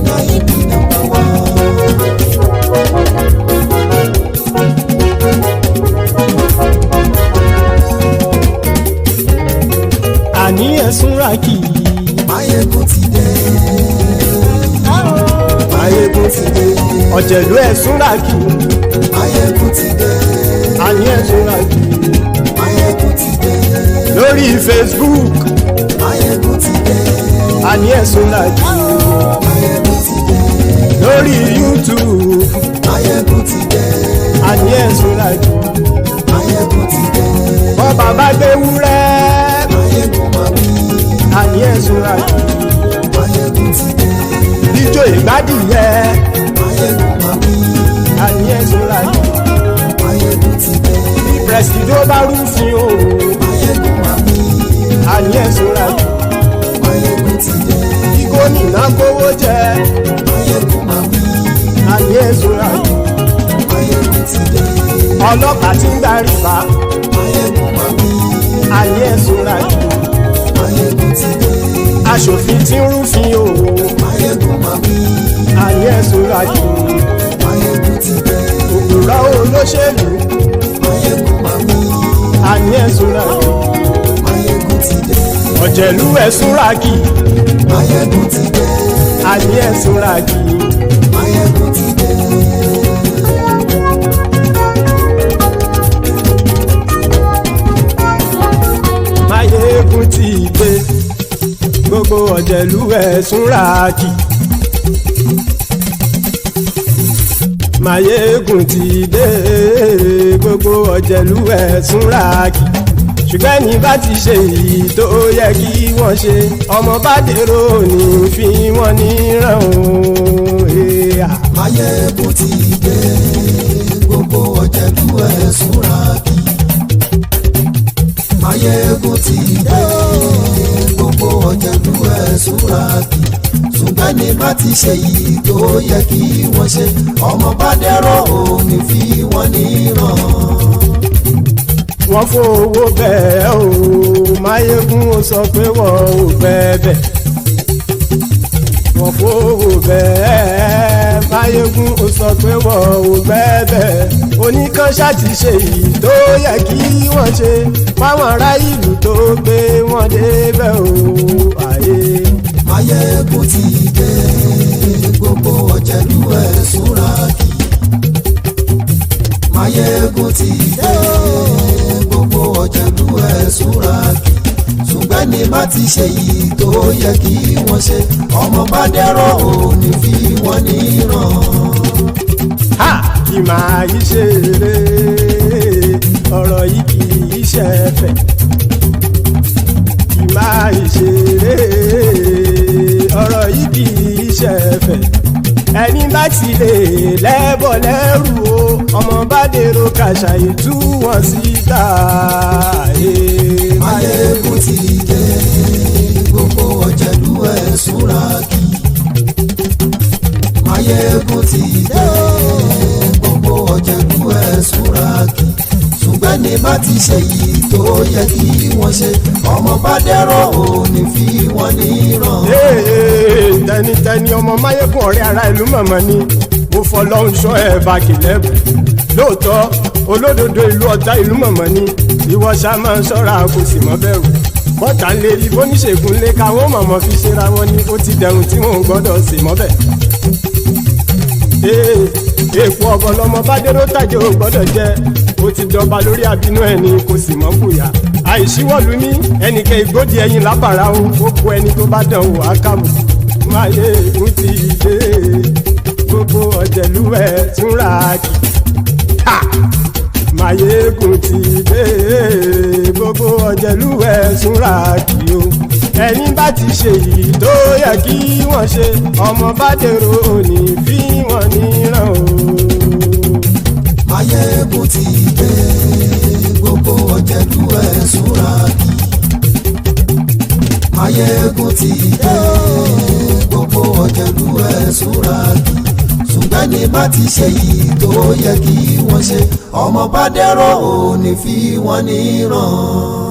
na him be number one. Àní ẹ̀sùn ràkì. Mayegun ti dé. Mayegun ti dé. Ọ̀jẹ̀lú ẹ̀sùn ràkì. Mayegun ti dé. Àní ẹ̀sùn ràkì. Mayegun ti dé. Lórí Facebook. Mayegun ti dé. Àní ẹ̀sùn ràkì. Mayegun ti dé. Lórí YouTube. Mayegun ti dé. Àní ẹ̀sùn ràkì. Mayegun ti dé. Bọ́ bàbá gbé wúrẹ́. Mayegun máa wí. Àní ẹ̀sùn ràkì. Mayegun ti dé. Ijó ìgbádìyẹ. Mayegun máa wí. Àní ẹ̀sùn ràkì. Mayegun ti dé. Presido bá rúfin o. Mayegun máa wí. Àní ẹ̀sùn ràkì. Mayegun ti dé. Kí gómìnà kówó jẹ. Mayegun máa wí. Àní ẹ̀sùn ràkì. Mayegun ti dé. Ọlọ́pàá tí ń gba rìbá. Mayegun máa wí. Àní ẹ̀sùn ràkì. Mayegun ti dé. Aṣòfin tí ń rúfin o. Mayegun máa wí. Àní ẹ̀sùn ràkì. Mayegun ti dé. Òpùrọ́ olóṣèlú. Mayegun máa wí. Àní ẹ̀sùn ràkì. Mayegun ti dé. Ọ̀jẹ̀lú ẹ̀sùn ràkì. Mayegun ti dé. Àní ẹ̀sùn ràkì. Mayegun ti dé. Mayegun ti dé. Gbogbo ọ̀jẹ̀lú ẹ̀sùn ràkì. Mayegun ti dé. Gbogbo ọ̀jẹ̀lú ẹ̀sùn ràkì. Ṣùgbọ́n ní bá ti ṣe èyí tó yẹ kí wọ́n ṣe, ọmọ bá dèrò ní fi wọ́n níran o. Mayegun ti dé. Gbogbo ọ̀jẹ̀lú ẹ̀sùn ràkì. Mayegun ti dé. Gbogbo ọ̀jẹ̀lú ẹ̀sùn ràkì. Ṣùgbọ́n ní bá ti ṣe èyí tó yẹ kí wọ́n ṣe, ọmọ bá dèrò ní fi wọ́n níran. Wọ́n fowó bẹ́ẹ̀ o, Mayegun ó sọ pé wọ́n ò bẹ́ẹ̀. Wọ́n fowó bẹ́ẹ̀, Mayegun ó sọ pé wọ́n ò bẹ́ẹ̀. Oníkan ṣáàtì ṣe èyí tó yẹ kí wọ́n ṣe, fáwọn ará ìlú tó gbé wọn débẹ̀ o. Mayegun ti dé. Gbogbo ọ̀jẹ̀lú ẹ̀sùn ràkì. Mayegun ti dé. Gbogbo ọ̀jẹ̀lú ẹ̀sùn ràkì. Ṣùgbọ́n ní bá ti ṣe yìí tó yẹ kí wọ́n ṣe, ọmọ bá dẹ́rọ̀ ò ní fi wọ́n níran. Kì máa yí ṣe eré, ọ̀rọ̀ yìí kì í ṣe ẹ̀fẹ̀. máa ṣeré ọ̀rọ̀ yìí kì í ṣẹ̀fẹ̀ ẹni bá ti lè lẹ́bọ̀ lẹ́rù o ọmọ bá dèrò kàṣà ìtú wọn síta. Máyégún ti dé gbogbo ọ̀jẹ̀lú ẹ̀ súnra kí. Máyégún ti dé gbogbo ọ̀jẹ̀lú ẹ̀ súnra kí. Ṣùgbọ́n ní bá ti ṣe yìí tó yẹ kí wọ́n ṣe ọmọ bá dẹ́rọ̀ ò ní fi wọ́n níran. tẹnitẹni ọmọ Máyégún ọ̀rẹ́ ara ìlú mọ̀mọ́ ni mo fọlọ́run ṣọ́ ẹ̀ bá kìlẹ́bù lóòótọ́ olódodo ìlú ọ̀tá ìlú mọ̀mọ́ ni ìwọ ṣá máa ń ṣọ́ra kò sì mọ́ bẹ̀rù bọ́tà ń lè rí bóníṣègùn lé káwọn mọ̀mọ́ fi ṣera wọn ni ó ti dẹrùn tí wọn ò gbọ́dọ̀ sì mọ́ bẹ̀. èèpo ọ̀gọ̀ lọmọ bá dérò tàjẹ́ ò gbọ́dọ̀ jẹ́ ó ti dọba lórí àbínú ẹni kò sì mọ́ bùyà àìsíwọ̀lú ní ẹnìkẹ́ ìgbódì ẹyin lábàrá o ó kó ẹni tó bá dán o àkàmù. Máyégún ti dé gbogbo ọ̀jẹ̀lú ẹ̀ túnra kì. Máyégún ti dé gbogbo ọ̀jẹ̀lú ẹ̀ túnra kì o ẹni bá ti ṣe yìí tó yẹ kí wọ́n ṣe ọmọ bá dèrò òní fi wọ́n níran o. Máyégún ti dé gbogbo ọ̀jẹ̀lú ẹ̀ súnra kí. Máyégún ti dé gbogbo ọ̀jẹ̀lú ẹ̀ súnra kí. Ṣùgbọ́n ní bá ti ṣe yìí tó yẹ kí wọ́n ṣe ọmọ bá dẹ́rọ̀ ò ní fi wọ́n níran.